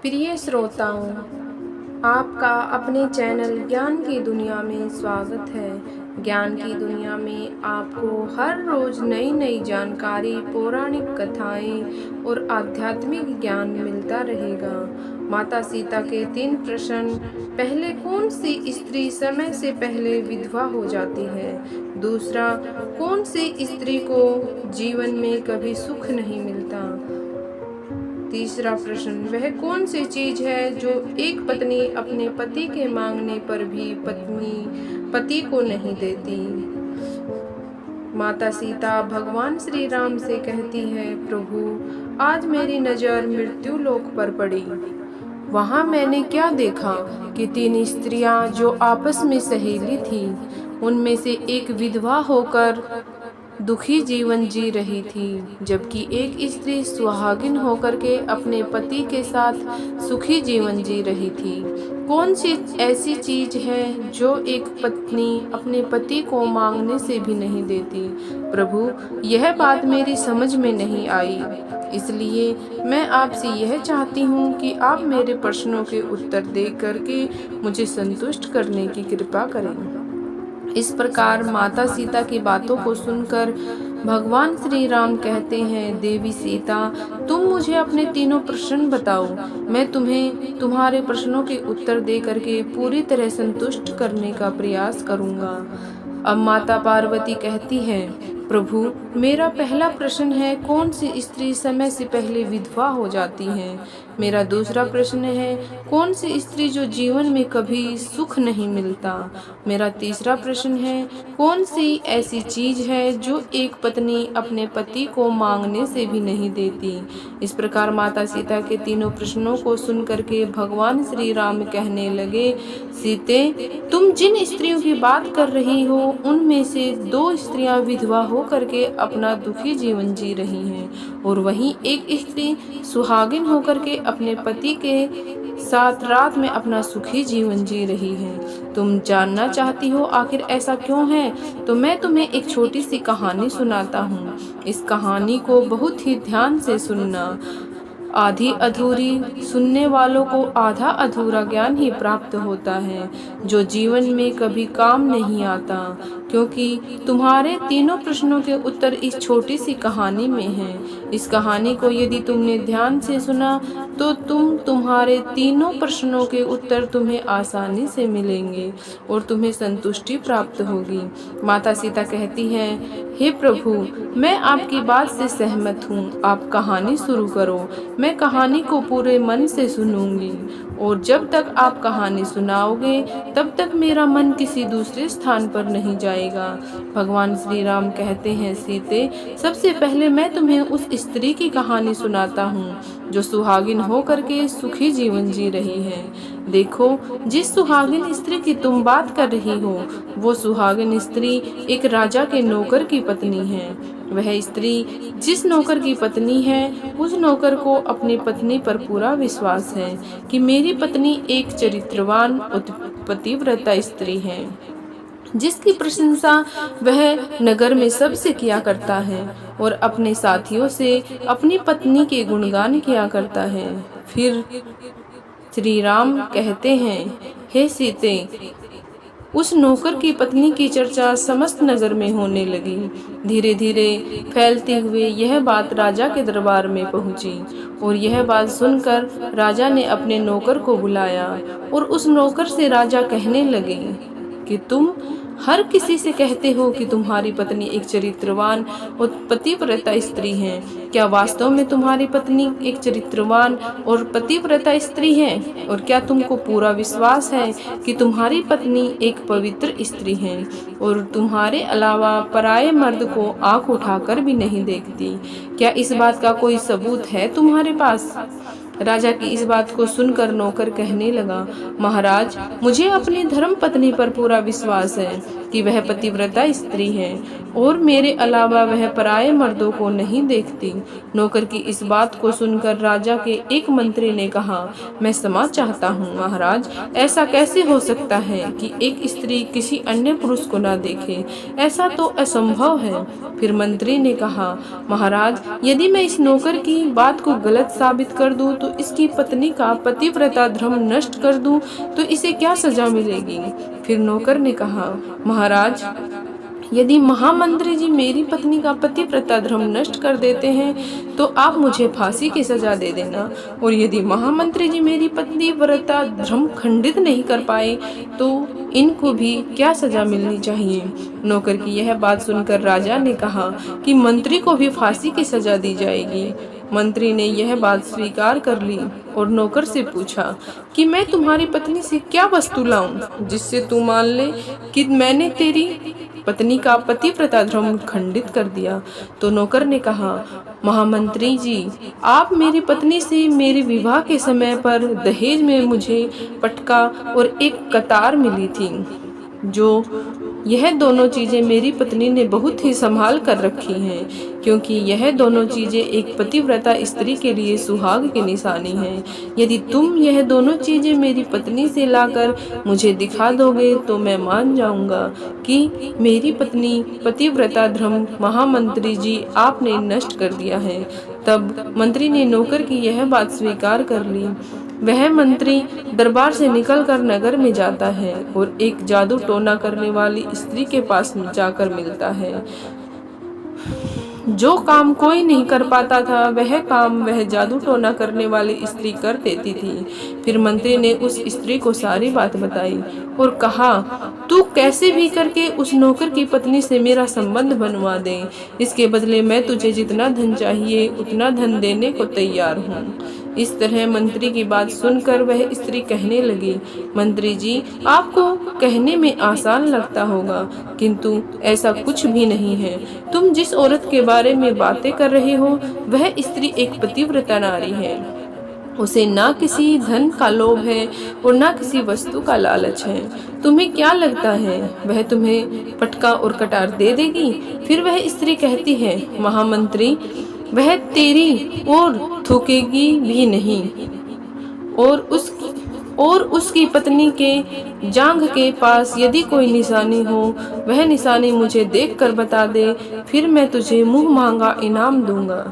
प्रिय श्रोताओं, आपका अपने चैनल ज्ञान की दुनिया में स्वागत है। ज्ञान की दुनिया में आपको हर रोज नई नई जानकारी, पौराणिक कथाएं और आध्यात्मिक ज्ञान मिलता रहेगा। माता सीता के 3 प्रश्न। पहले, कौन सी स्त्री समय से पहले विधवा हो जाती है? दूसरा, कौन सी स्त्री को जीवन में कभी सुख नहीं मिलता? तीसरा प्रश्न, वह कौन सी चीज है जो एक पत्नी अपने पति के मांगने पर भी पति को नहीं देती? माता सीता भगवान श्री राम से कहती है, प्रभु, आज मेरी नजर मृत्यु लोक पर पड़ी। वहां मैंने क्या देखा कि 3 स्त्रियां जो आपस में सहेली थी, उनमें से एक विधवा होकर दुखी जीवन जी रही थी, जबकि एक स्त्री सुहागिन होकर के अपने पति के साथ सुखी जीवन जी रही थी। कौन सी ऐसी चीज है जो एक पत्नी अपने पति को मांगने से भी नहीं देती? प्रभु, यह बात मेरी समझ में नहीं आई, इसलिए मैं आपसे यह चाहती हूँ कि आप मेरे प्रश्नों के उत्तर दे करके मुझे संतुष्ट करने की कृपा करें। इस प्रकार माता सीता की बातों को सुनकर भगवान श्री राम कहते हैं, देवी सीता, तुम मुझे अपने 3 प्रश्न बताओ। मैं तुम्हें तुम्हारे प्रश्नों के उत्तर दे करके पूरी तरह संतुष्ट करने का प्रयास करूंगा। अब माता पार्वती कहती है, प्रभु, मेरा पहला प्रश्न है, कौन सी स्त्री समय से पहले विधवा हो जाती है? मेरा दूसरा प्रश्न है, कौन सी स्त्री जो जीवन में कभी सुख नहीं मिलता? मेरा तीसरा प्रश्न है, कौन सी ऐसी चीज है जो एक पत्नी अपने पति को मांगने से भी नहीं देती? इस प्रकार माता सीता के 3 प्रश्नों को सुन करके भगवान श्री राम कहने लगे, सीते, तुम जिन स्त्रियों की बात कर रही हो, उनमें से 2 स्त्रियां विधवा हो करके अपना दुखी जीवन जी रही हैं, और वहीं एक स्त्री सुहागिन होकर के अपने पति के साथ रात में अपना सुखी जीवन जी रही है। तुम जानना चाहती हो आखिर ऐसा क्यों है? तो मैं तुम्हें एक छोटी सी कहानी सुनाता हूँ। इस कहानी को बहुत ही ध्यान से सुनना। आधी अधूरी सुनने वालों को आधा अधूरा ज्ञान ही प्राप्त होता है, जो जीवन में कभी काम नहीं आता, क्योंकि तुम्हारे 3 प्रश्नों के उत्तर इस छोटी सी कहानी में हैं। इस कहानी को यदि तुमने ध्यान से सुना तो तुम्हारे 3 प्रश्नों के उत्तर तुम्हें आसानी से मिलेंगे और तुम्हें संतुष्टि प्राप्त होगी। माता सीता कहती हैं, हे प्रभु, मैं आपकी बात से सहमत हूँ, आप कहानी शुरू करो। मैं कहानी को पूरे मन से सुनूंगी, और जब तक आप कहानी सुनाओगे तब तक मेरा मन किसी दूसरे स्थान पर नहीं जाएगा। भगवान श्री राम कहते हैं, सीते, सबसे पहले मैं तुम्हें उस स्त्री की कहानी सुनाता हूँ जो सुहागिन होकर के सुखी जीवन जी रही है। देखो, जिस सुहागिन स्त्री की तुम बात कर रही हो, वो सुहागिन स्त्री एक राजा के नौकर की पत्नी है। वह स्त्री जिस नौकर की पत्नी है, उस नौकर को अपनी पत्नी पर पूरा विश्वास है कि मेरी पत्नी एक चरित्रवान पतिव्रता स्त्री है, जिसकी प्रशंसा वह नगर में सबसे किया करता है और अपने साथियों से अपनी पत्नी के गुणगान किया करता है। फिर श्री राम कहते हैं, हे सीते, उस नौकर की पत्नी की चर्चा समस्त नगर में होने लगी। धीरे धीरे फैलते हुए यह बात राजा के दरबार में पहुंची, और यह बात सुनकर राजा ने अपने नौकर को बुलाया और उस नौकर से राजा कहने लगे कि तुम हर किसी से कहते हो कि तुम्हारी पत्नी एक चरित्रवान और पतिव्रता स्त्री है। क्या वास्तव में तुम्हारी पत्नी एक चरित्रवान और पतिव्रता स्त्री है? और क्या तुमको पूरा विश्वास है कि तुम्हारी पत्नी एक पवित्र स्त्री है और तुम्हारे अलावा पराये मर्द को आंख उठाकर भी नहीं देखती? क्या इस बात का कोई सबूत है तुम्हारे पास? राजा की इस बात को सुनकर नौकर कहने लगा, महाराज, मुझे अपनी धर्म पत्नी पर पूरा विश्वास है कि वह पतिव्रता स्त्री है और मेरे अलावा वह पराये मर्दों को नहीं देखती। नौकर की इस बात को सुनकर राजा के एक मंत्री ने कहा, मैं क्षमा चाहता हूँ महाराज, ऐसा कैसे हो सकता है कि एक स्त्री किसी अन्य पुरुष को ना देखे? ऐसा तो असंभव है। फिर मंत्री ने कहा, महाराज, यदि मैं इस नौकर की बात को गलत साबित कर दूं, तो इसकी पत्नी का पतिव्रता धर्म नष्ट कर दूं, तो इसे क्या सजा मिलेगी? फिर नौकर ने कहा, महाराज, यदि महामंत्री जी मेरी पत्नी का पतिव्रता धर्म नष्ट कर देते हैं तो आप मुझे फांसी की सजा दे देना, और यदि महामंत्री जी मेरी पतिव्रता धर्म खंडित नहीं कर पाए तो इनको भी क्या सजा मिलनी चाहिए? नौकर की यह बात सुनकर राजा ने कहा कि मंत्री को भी फांसी की सजा दी जाएगी। मंत्री ने यह बात स्वीकार कर ली और नौकर से पूछा कि मैं तुम्हारी पत्नी से क्या वस्तु लाऊं जिससे तू मान ले कि मैंने तेरी पत्नी का पतिव्रता धर्म खंडित कर दिया? तो नौकर ने कहा, महामंत्री जी, आप मेरी पत्नी से मेरे विवाह के समय पर दहेज में मुझे पटका और एक कतार मिली थी, जो यह दोनों चीजें मेरी पत्नी ने बहुत ही संभाल कर रखी हैं, क्योंकि यह दोनों चीजें एक पतिव्रता स्त्री के लिए सुहाग की निशानी है। यदि तुम यह दोनों चीजें मेरी पत्नी से लाकर मुझे दिखा दोगे तो मैं मान जाऊंगा कि मेरी पत्नी पतिव्रता धर्म महामंत्री जी आपने नष्ट कर दिया है। तब मंत्री ने नौकर की यह बात स्वीकार कर ली। वह मंत्री दरबार से निकलकर नगर में जाता है और एक जादू टोना करने वाली स्त्री के पास जाकर मिलता है। जो काम कोई नहीं कर पाता था वह काम वह जादू टोना करने वाली स्त्री कर देती थी। फिर मंत्री ने उस स्त्री को सारी बात बताई और कहा, तू कैसे भी करके उस नौकर की पत्नी से मेरा संबंध बनवा दे, इसके बदले मैं तुझे जितना धन चाहिए उतना धन देने को तैयार हूँ। इस तरह मंत्री की बात सुनकर वह स्त्री कहने लगी, मंत्री जी, आपको कहने में आसान लगता होगा, किंतु ऐसा कुछ भी नहीं है। तुम जिस औरत के बारे में बातें कर रहे हो वह स्त्री एक पतिव्रता नारी है। उसे ना किसी धन का लोभ है और ना किसी वस्तु का लालच है। तुम्हें क्या लगता है वह तुम्हें पटका और कटार दे देगी? फिर वह स्त्री कहती है, महामंत्री, वह तेरी ओर थूकेगी भी नहीं, और उसकी पत्नी के जांघ के पास यदि कोई निशानी हो वह निशानी मुझे देखकर बता दे, फिर मैं तुझे मुंह मांगा इनाम दूंगा।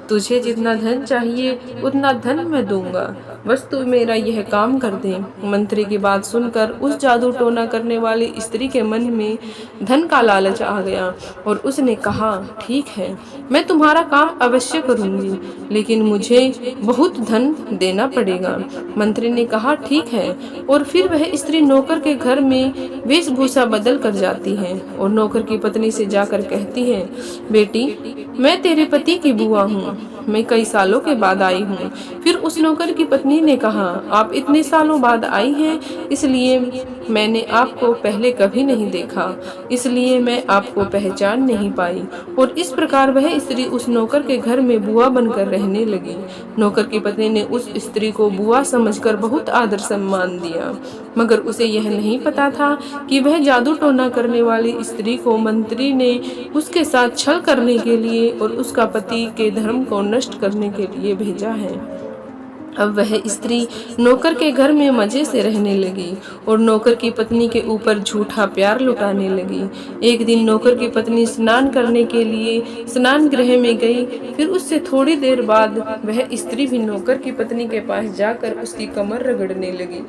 तुझे जितना धन चाहिए उतना धन मैं दूंगा, बस तू मेरा यह काम कर दे। मंत्री की बात सुनकर उस जादू टोना करने वाली स्त्री के मन में धन का लालच आ गया और उसने कहा, ठीक है, मैं तुम्हारा काम अवश्य करूंगी, लेकिन मुझे बहुत धन देना पड़ेगा। मंत्री ने कहा, ठीक है, और फिर वह स्त्री नौकर के घर में वेशभूषा बदल कर जाती है और नौकर की पत्नी से जाकर कहती है, बेटी, मैं तेरे पति की बुआ हूँ, मैं कई सालों के बाद आई हूँ। फिर उस नौकर की पत्नी ने कहा, आप इतने सालों बाद आई हैं, इसलिए मैंने आपको पहले कभी नहीं देखा, इसलिए मैं आपको पहचान नहीं पाई। और इस प्रकार वह स्त्री उस नौकर के घर में बुआ बनकर रहने लगी। नौकर की पत्नी ने उस स्त्री को बुआ समझकर बहुत आदर सम्मान दिया, मगर उसे यह नहीं पता था कि वह जादू टोना करने वाली स्त्री को मंत्री ने उसके साथ छल करने के लिए और उसका पति के धर्म को नष्ट करने के लिए भेजा है। अब वह स्त्री नौकर के घर में मजे से रहने लगी और नौकर की पत्नी के ऊपर झूठा प्यार लुटाने लगी। एक दिन नौकर की पत्नी स्नान करने के लिए स्नान गृह में गई। फिर उससे थोड़ी देर बाद वह स्त्री भी नौकर की पत्नी के पास जाकर उसकी कमर रगड़ने लगी।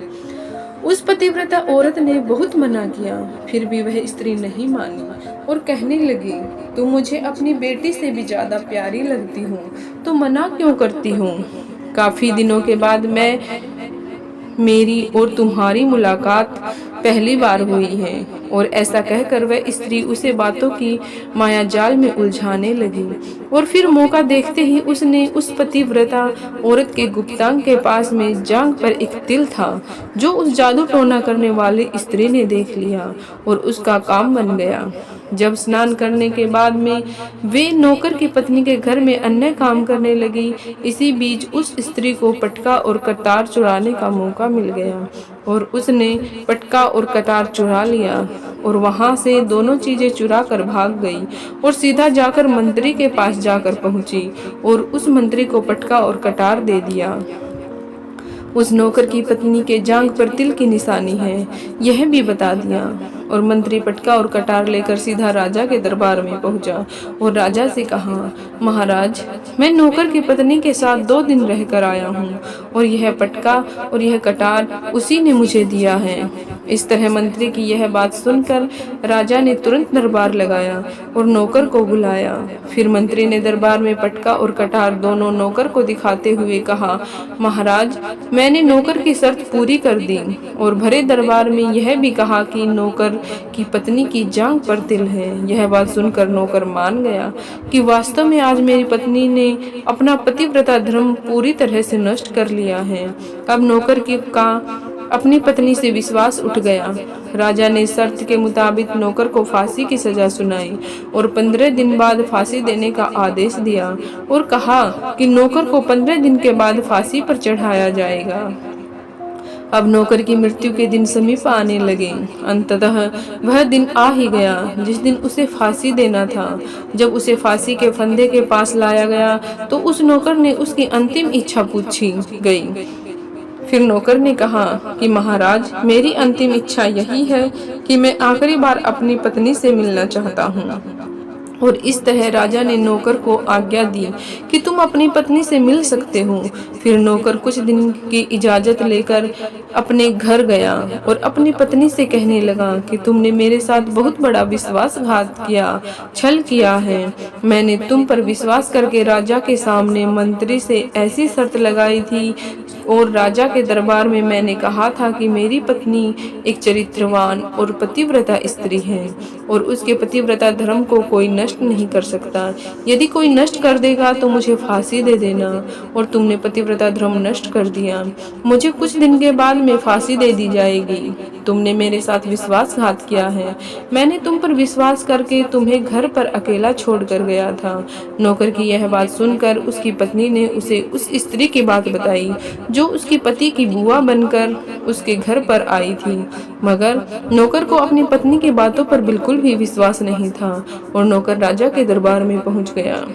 उस पतिव्रता औरत ने बहुत मना किया, फिर भी वह स्त्री नहीं मानी और कहने लगी, तुम मुझे अपनी बेटी से भी ज्यादा प्यारी लगती हो, तो मना क्यों करती हो? काफी दिनों के बाद मेरी और तुम्हारी मुलाकात पहली बार हुई है। और ऐसा कहकर वह स्त्री उसे बातों की माया जाल में उलझाने लगी। और फिर मौका देखते ही उसने उस पतिव्रता औरत के गुप्तांग के पास में जांघ पर एक तिल था, जो उस जादू टोना करने वाली स्त्री ने देख लिया और उसका काम बन गया। जब स्नान करने के बाद में वे नौकर की पत्नी के घर में अन्य काम करने लगी, इसी बीच उस स्त्री को पटका और कतार चुराने का मौका मिल गया और उसने पटका और कतार चुरा लिया। और वहां से दोनों चीजें चुरा कर भाग गई और सीधा जाकर मंत्री के पास जाकर पहुंची और उस मंत्री को पटका और कटार दे दिया। उस नौकर की पत्नी के जांघ पर तिल की निशानी है, यह भी बता दिया। और मंत्री पटका और कटार लेकर सीधा राजा के दरबार में पहुंचा और राजा से कहा, महाराज, मैं नौकर की पत्नी के साथ 2 दिन रहकर आया हूँ और यह पटका और यह कटार उसी ने मुझे दिया है। इस तरह मंत्री की यह बात सुनकर राजा ने तुरंत दरबार लगाया और नौकर को बुलाया। फिर मंत्री ने दरबार में पटका और कटार दोनों नौकर को दिखाते हुए कहा, महाराज, मैंने नौकर की शर्त पूरी कर दी और भरे दरबार में यह भी कहा कि नौकर की पत्नी की जांघ पर तिल है। यह बात सुनकर नौकर मान गया कि वास्तव में आज मेरी पत्नी ने अपना पतिव्रता धर्म पूरी तरह से नष्ट कर लिया है। अब नौकर का अपनी पत्नी से विश्वास उठ गया। राजा ने शर्त के मुताबिक नौकर को फांसी की सजा सुनाई और 15 दिन बाद फांसी देने का आदेश दिया और कहा कि नौकर को 15 दिन के बाद फांसी पर चढ़ाया जाएगा। अब नौकर की मृत्यु के दिन समीप आने लगे। अंततः वह दिन आ ही गया जिस दिन उसे फांसी देना था। जब उसे फांसी के फंदे के पास लाया गया तो उस नौकर ने उसकी अंतिम इच्छा पूछी गई। फिर नौकर ने कहा कि महाराज, मेरी अंतिम इच्छा यही है कि मैं आखिरी बार अपनी पत्नी से मिलना चाहता हूँ। और इस तरह राजा ने नौकर को आज्ञा दी कि तुम अपनी पत्नी से मिल सकते हो। फिर नौकर कुछ दिन की इजाजत लेकर अपने घर गया और अपनी पत्नी से कहने लगा कि तुमने मेरे साथ बहुत बड़ा विश्वासघात किया, छल किया है। मैंने तुम पर विश्वास करके राजा के सामने मंत्री से ऐसी शर्त लगाई थी और राजा के दरबार में मैंने कहा था कि मेरी पत्नी एक चरित्रवान और पतिव्रता स्त्री है और उसके पतिव्रता धर्म को कोई नष्ट नहीं कर सकता। यदि कोई नष्ट कर देगा तो मुझे फांसी दे देना। और तुमने पतिव्रता धर्म नष्ट कर दिया। मुझे कुछ दिन के बाद में फांसी दे दी जाएगी। तुमने मेरे साथ विश्वासघात किया है। मैंने तुम पर विश्वास करके तुम्हें घर पर अकेला छोड़कर गया था। नौकर की यह बात सुनकर उसकी पत्नी ने उसे उस स्त्री की बात बताई जो उसकी पति की बुआ बनकर उसके घर पर आई थी। मगर नौकर को अपनी पत्नी की बातों पर बिल्कुल भी विश्वास नहीं था और नौकर राजा के दरबार में पहुंच गया।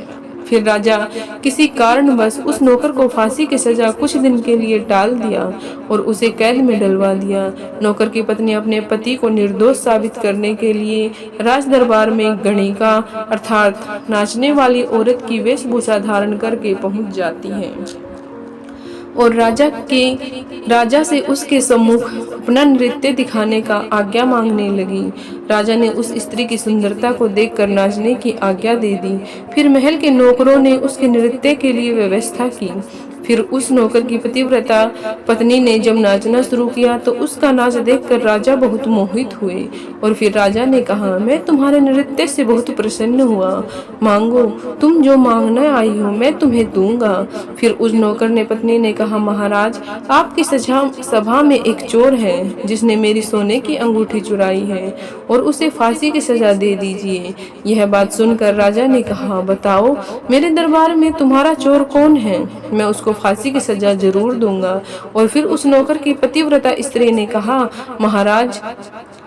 फिर राजा किसी कारणवश उस नौकर को फांसी की सजा कुछ दिन के लिए टाल दिया और उसे कैद में डलवा दिया। नौकर की पत्नी अपने पति को निर्दोष साबित करने के लिए राज दरबार में गणिका अर्थात नाचने वाली औरत की वेशभूषा धारण करके पहुंच जाती है और राजा से उसके सम्मुख अपना नृत्य दिखाने का आज्ञा मांगने लगी। राजा ने उस स्त्री की सुंदरता को देखकर नाचने की आज्ञा दे दी। फिर महल के नौकरों ने उसके नृत्य के लिए व्यवस्था की। फिर उस नौकर की पतिव्रता पत्नी ने जब नाचना शुरू किया तो उसका नाच देखकर राजा बहुत मोहित हुए और फिर राजा ने कहा, मैं तुम्हारे नृत्य से बहुत प्रसन्न हुआ। मांगो, तुम जो मांगना आई हो मैं तुम्हें दूंगा। फिर उस नौकर ने पत्नी ने कहा, महाराज, आपकी सभा में एक चोर है जिसने मेरी सोने की अंगूठी चुराई है और उसे फांसी की सजा दे दीजिए। यह बात सुनकर राजा ने कहा, बताओ, मेरे दरबार में तुम्हारा चोर कौन है? मैं उसको फांसी की सजा जरूर दूंगा। और फिर उस नौकर की पतिव्रता स्त्री ने कहा, महाराज,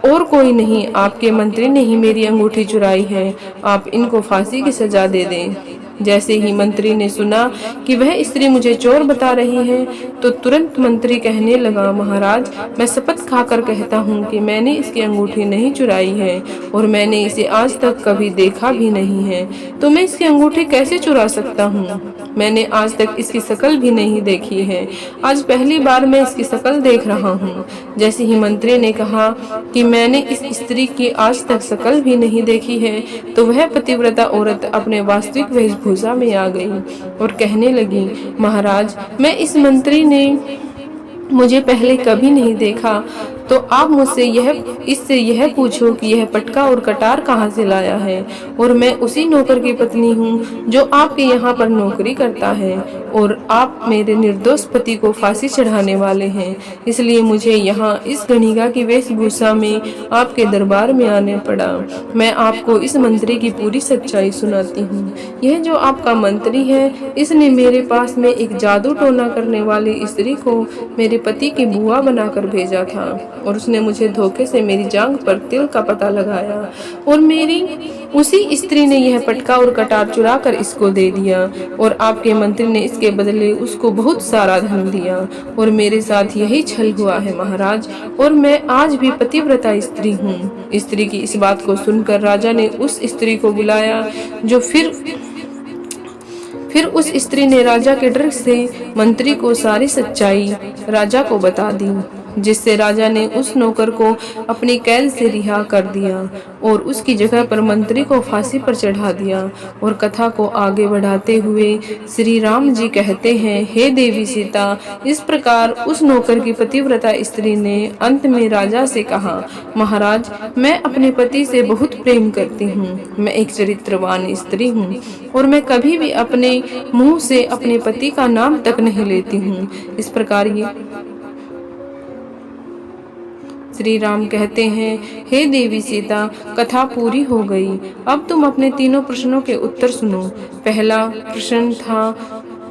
और कोई नहीं, आपके मंत्री ने ही मेरी अंगूठी चुराई है। आप इनको फांसी की सजा दे दें। जैसे ही मंत्री ने सुना कि वह स्त्री मुझे चोर बता रही है तो तुरंत मंत्री कहने लगा, महाराज, मैं शपथ खाकर कहता हूँ कि मैंने इसकी अंगूठी नहीं चुराई है और मैंने इसे आज तक कभी देखा भी नहीं है, तो मैं इसकी अंगूठी कैसे चुरा सकता हूँ? मैंने आज तक इसकी शक्ल भी नहीं देखी है। आज पहली बार मैं इसकी शक्ल देख रहा हूँ। जैसे ही मंत्री ने कहा कि मैंने इस स्त्री की आज तक शक्ल भी नहीं देखी है तो वह पतिव्रता औरत अपने वास्तविक वेशभूषा में आ गई और कहने लगी, महाराज, मैं इस मंत्री ने मुझे पहले कभी नहीं देखा, तो आप मुझसे इससे यह पूछो कि यह पटका और कटार कहाँ से लाया है। और मैं उसी नौकर की पत्नी हूँ जो आपके यहाँ पर नौकरी करता है और आप मेरे निर्दोष पति को फांसी चढ़ाने वाले हैं, इसलिए मुझे यहाँ इस गणिका की वेशभूषा में आपके दरबार में आने पड़ा। मैं आपको इस मंत्री की पूरी सच्चाई सुनाती हूँ। यह जो आपका मंत्री है, इसने मेरे पास में एक जादू टोना करने वाली स्त्री को मेरे पति की बुआ बनाकर भेजा था। और उसने मुझे धोखे से मेरी जांघ पर तिल का पता लगाया और मेरी उसी स्त्री ने यह पटका और कटार चुरा कर इसको दे दिया और आपके मंत्री ने इसके बदले उसको बहुत सारा धन दिया और मेरे साथ यही छल हुआ है महाराज, और मैं आज भी पतिव्रता स्त्री हूँ। स्त्री की इस बात को सुनकर राजा ने उस स्त्री को बुलाया, जो फिर उस स्त्री ने राजा के डर से मंत्री को सारी सच्चाई राजा को बता दी, जिससे राजा ने उस नौकर को अपनी कैद से रिहा कर दिया और उसकी जगह पर मंत्री को फांसी पर चढ़ा दिया। और कथा को आगे बढ़ाते हुए श्री राम जी कहते हैं, हे देवी सीता, इस प्रकार उस नौकर की पतिव्रता स्त्री ने अंत में राजा से कहा, महाराज, मैं अपने पति से बहुत प्रेम करती हूँ। मैं एक चरित्रवान स्त्री हूँ और मैं कभी भी अपने मुंह से अपने पति का नाम तक नहीं लेती हूँ। इस प्रकार ये श्री राम कहते हैं, हे देवी सीता, कथा पूरी हो गई। अब तुम अपने तीनों प्रश्नों के उत्तर सुनो। पहला प्रश्न था,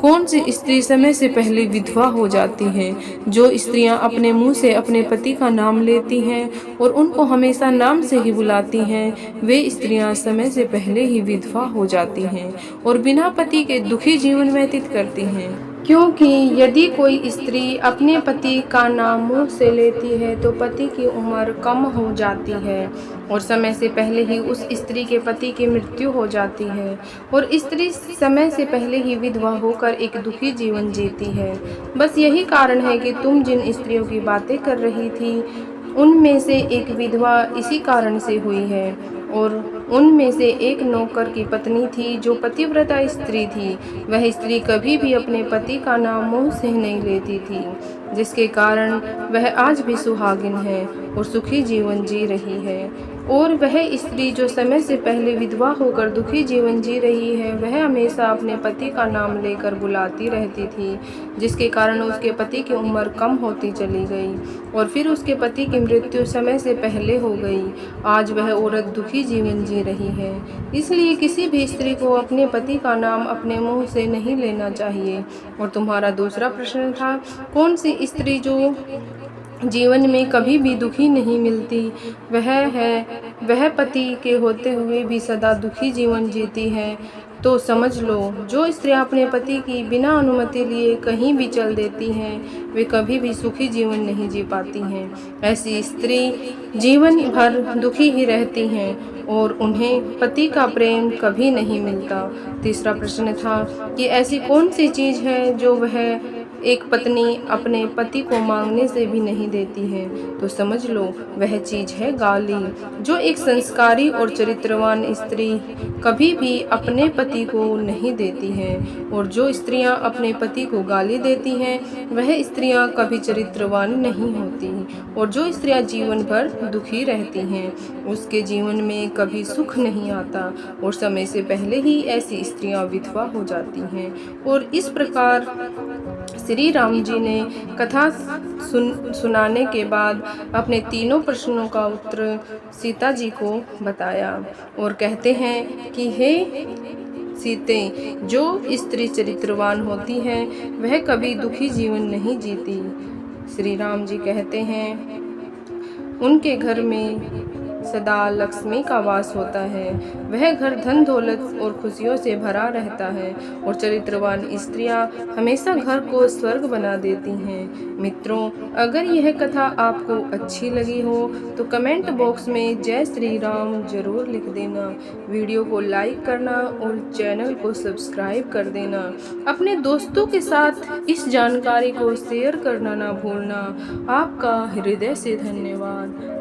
कौन सी स्त्री समय से पहले विधवा हो जाती है? जो स्त्रियां अपने मुंह से अपने पति का नाम लेती हैं और उनको हमेशा नाम से ही बुलाती हैं, वे स्त्रियां समय से पहले ही विधवा हो जाती हैं और बिना पति के दुखी जीवन व्यतीत करती हैं। क्योंकि यदि कोई स्त्री अपने पति का नाम मुंह से लेती है तो पति की उम्र कम हो जाती है और समय से पहले ही उस स्त्री के पति की मृत्यु हो जाती है और स्त्री समय से पहले ही विधवा होकर एक दुखी जीवन जीती है। बस यही कारण है कि तुम जिन स्त्रियों की बातें कर रही थी उनमें से एक विधवा इसी कारण से हुई है और उनमें से एक नौकर की पत्नी थी जो पतिव्रता स्त्री थी। वह स्त्री कभी भी अपने पति का नाम मुंह से नहीं लेती थी, जिसके कारण वह आज भी सुहागिन है और सुखी जीवन जी रही है। और वह स्त्री जो समय से पहले विधवा होकर दुखी जीवन जी रही है, वह हमेशा अपने पति का नाम लेकर बुलाती रहती थी, जिसके कारण उसके पति की उम्र कम होती चली गई और फिर उसके पति की मृत्यु समय से पहले हो गई। आज वह औरत दुखी जीवन जी रही है। इसलिए किसी भी स्त्री को अपने पति का नाम अपने मुंह से नहीं लेना चाहिए। और तुम्हारा दूसरा प्रश्न था, कौन सी स्त्री जो जीवन में कभी भी दुखी नहीं मिलती? वह पति के होते हुए भी सदा दुखी जीवन जीती है। तो समझ लो, जो स्त्रियां अपने पति की बिना अनुमति लिए कहीं भी चल देती हैं, वे कभी भी सुखी जीवन नहीं जी पाती हैं। ऐसी स्त्री जीवन भर दुखी ही रहती हैं और उन्हें पति का प्रेम कभी नहीं मिलता। तीसरा प्रश्न था कि ऐसी कौन सी चीज़ है जो वह एक पत्नी अपने पति को मांगने से भी नहीं देती है? तो समझ लो, वह चीज़ है गाली, जो एक संस्कारी और चरित्रवान स्त्री कभी भी अपने पति को नहीं देती है। और जो स्त्रियां अपने पति को गाली देती हैं, वह स्त्रियां कभी चरित्रवान नहीं होती। और जो स्त्रियां जीवन भर दुखी रहती हैं, उसके जीवन में कभी सुख नहीं आता और समय से पहले ही ऐसी स्त्रियां विधवा हो जाती हैं। और इस प्रकार श्री राम जी ने कथा सुनाने के बाद अपने तीनों प्रश्नों का उत्तर सीता जी को बताया और कहते हैं कि हे सीते, जो स्त्री चरित्रवान होती है वह कभी दुखी जीवन नहीं जीती। श्री राम जी कहते हैं, उनके घर में सदा लक्ष्मी का वास होता है। वह घर धन दौलत और खुशियों से भरा रहता है और चरित्रवान स्त्रियां हमेशा घर को स्वर्ग बना देती हैं। मित्रों, अगर यह कथा आपको अच्छी लगी हो तो कमेंट बॉक्स में जय श्री राम जरूर लिख देना। वीडियो को लाइक करना और चैनल को सब्सक्राइब कर देना। अपने दोस्तों के साथ इस जानकारी को शेयर करना ना भूलना। आपका हृदय से धन्यवाद।